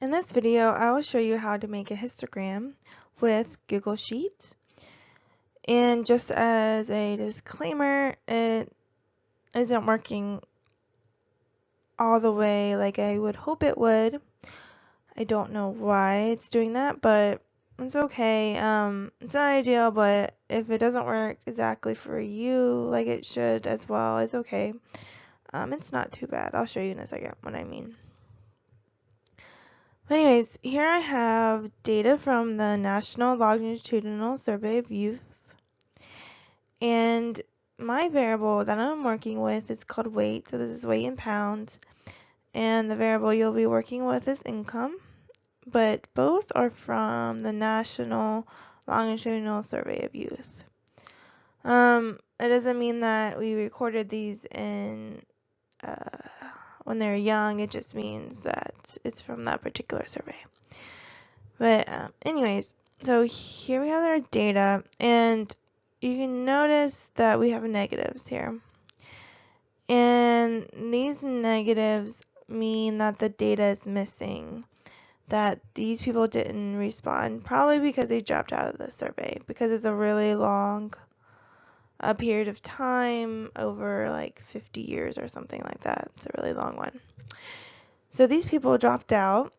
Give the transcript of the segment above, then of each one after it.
In this video, I will show you how to make a histogram with Google Sheets. And just as a disclaimer, it isn't working all the way like I would hope it would. I don't know why it's doing that, but it's okay. It's not ideal, but if it doesn't work exactly for you like it should as well, it's okay. It's not too bad. I'll show you in a second what I mean. Anyways, here I have data from the National Longitudinal Survey of Youth, and my variable that I'm working with is called weight, so this is weight in pounds, and the variable you'll be working with is income, but both are from the National Longitudinal Survey of Youth. It doesn't mean that we recorded these in when they're young, it just means that it's from that particular survey. But anyways, so here we have our data, and you can notice that we have negatives here. And these negatives mean that the data is missing, that these people didn't respond, probably because they dropped out of the survey, because it's a really long period of time, over like 50 years or something like that. It's a really long one. So these people dropped out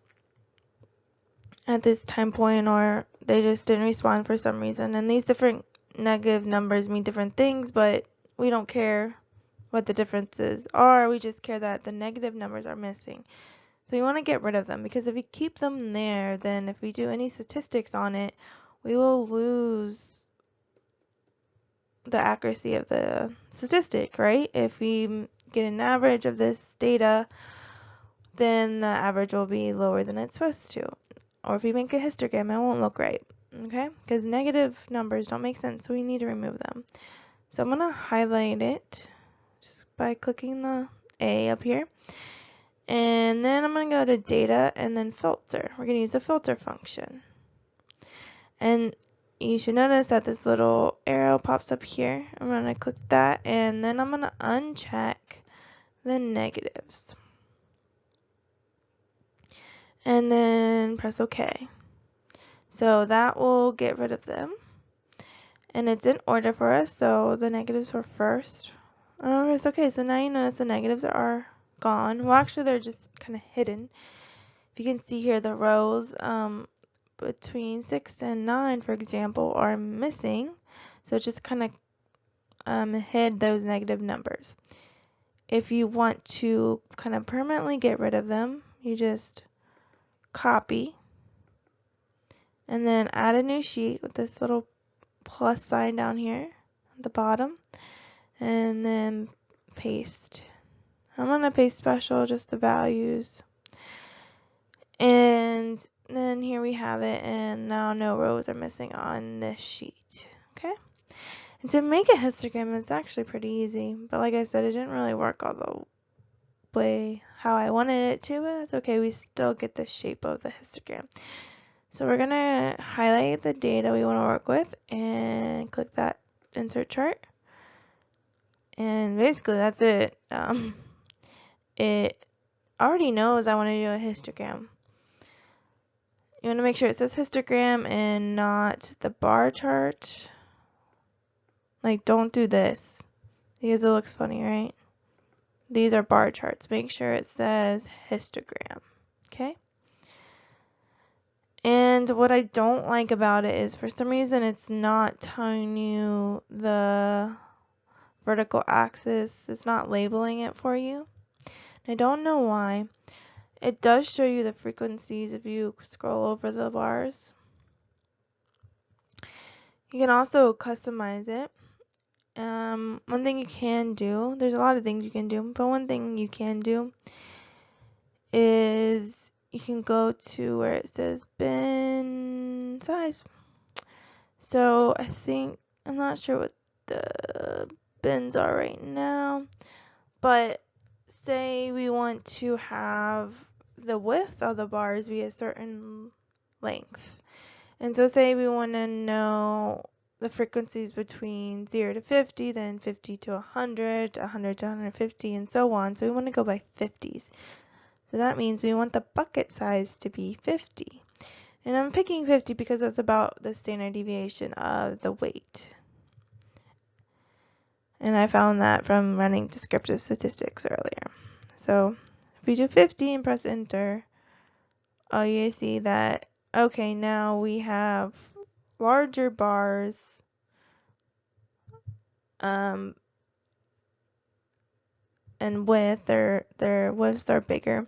at this time point, or they just didn't respond for some reason, and these different negative numbers mean different things, but we don't care what the differences are. We just care that the negative numbers are missing. So we want to get rid of them, because if we keep them there, then if we do any statistics on it, we will lose the accuracy of the statistic, right? If we get an average of this data, then the average will be lower than it's supposed to. Or if we make a histogram, it won't look right, okay? Because negative numbers don't make sense, so we need to remove them. So I'm going to highlight it just by clicking the A up here. And then I'm going to go to data and then filter. We're going to use the filter function. And you should notice that this little arrow pops up here. I'm going to click that, and then I'm going to uncheck the negatives. And then press OK. So that will get rid of them. And it's in order for us, so the negatives were first. It's okay, so now you notice the negatives are gone. Well, actually, they're just kind of hidden. If you can see here, the rows between 6 and 9, for example, are missing. So it just kind of hid those negative numbers. If you want to kind of permanently get rid of them, you just copy and then add a new sheet with this little plus sign down here at the bottom, and then paste. I'm going to paste special, just the values. And then here we have it, and now no rows are missing on this sheet. Okay? And to make a histogram, it's actually pretty easy, but like I said, it didn't really work all the way how I wanted it to, but it's okay, we still get the shape of the histogram. So we're going to highlight the data we want to work with and click that insert chart. And basically that's it. It already knows I want to do a histogram. You want to make sure it says histogram and not the bar chart. Like, don't do this because it looks funny, right? These are bar charts. Make sure it says histogram. Okay? And what I don't like about it is, for some reason, it's not telling you the vertical axis. It's not labeling it for you. I don't know why. It does show you the frequencies if you scroll over the bars. You can also customize it. One thing you can do, there's a lot of things you can do, but one thing you can do is you can go to where it says bin size. So I think, I'm not sure what the bins are right now, but say we want to have the width of the bars be a certain length. And so say we want to know the frequencies between 0 to 50, then 50 to 100, 100 to 150, and so on. So we want to go by 50s. So that means we want the bucket size to be 50. And I'm picking 50 because that's about the standard deviation of the weight. And I found that from running descriptive statistics earlier. So if we do 50 and press enter, oh, you see that, okay, now we have larger bars, and width, their widths are bigger,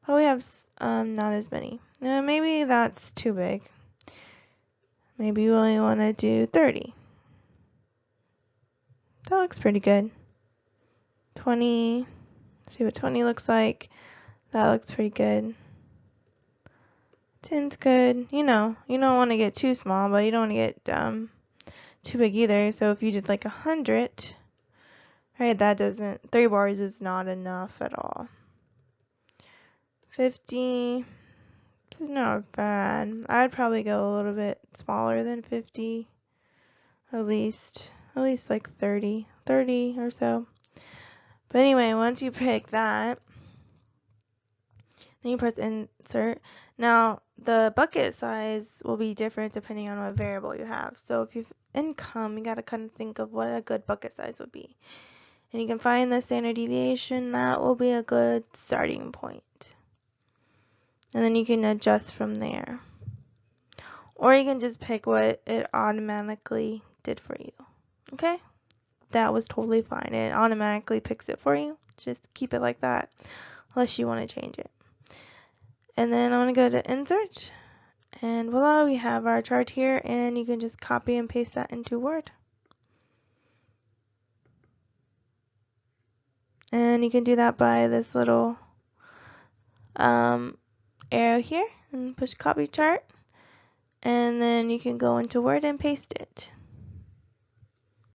but we have not as many. Maybe that's too big. Maybe you only want to do 30. That looks pretty good. 20, see what 20 looks like. That looks pretty good. 10's good. You know, you don't want to get too small, but you don't want to get too big either. So if you did like 100, right, that doesn't, 3 bars is not enough at all. 50 is not bad. I'd probably go a little bit smaller than 50, at least like 30 or so. But anyway, once you pick that, then you press insert. Now the bucket size will be different depending on what variable you have. So if you've income, you got to kind of think of what a good bucket size would be. And you can find the standard deviation. That will be a good starting point. And then you can adjust from there. Or you can just pick what it automatically did for you. Okay? That was totally fine. It automatically picks it for you. Just keep it like that, unless you want to change it. And then I'm going to go to insert. And voila, we have our chart here, and you can just copy and paste that into Word. And you can do that by this little arrow here and push copy chart. And then you can go into Word and paste it.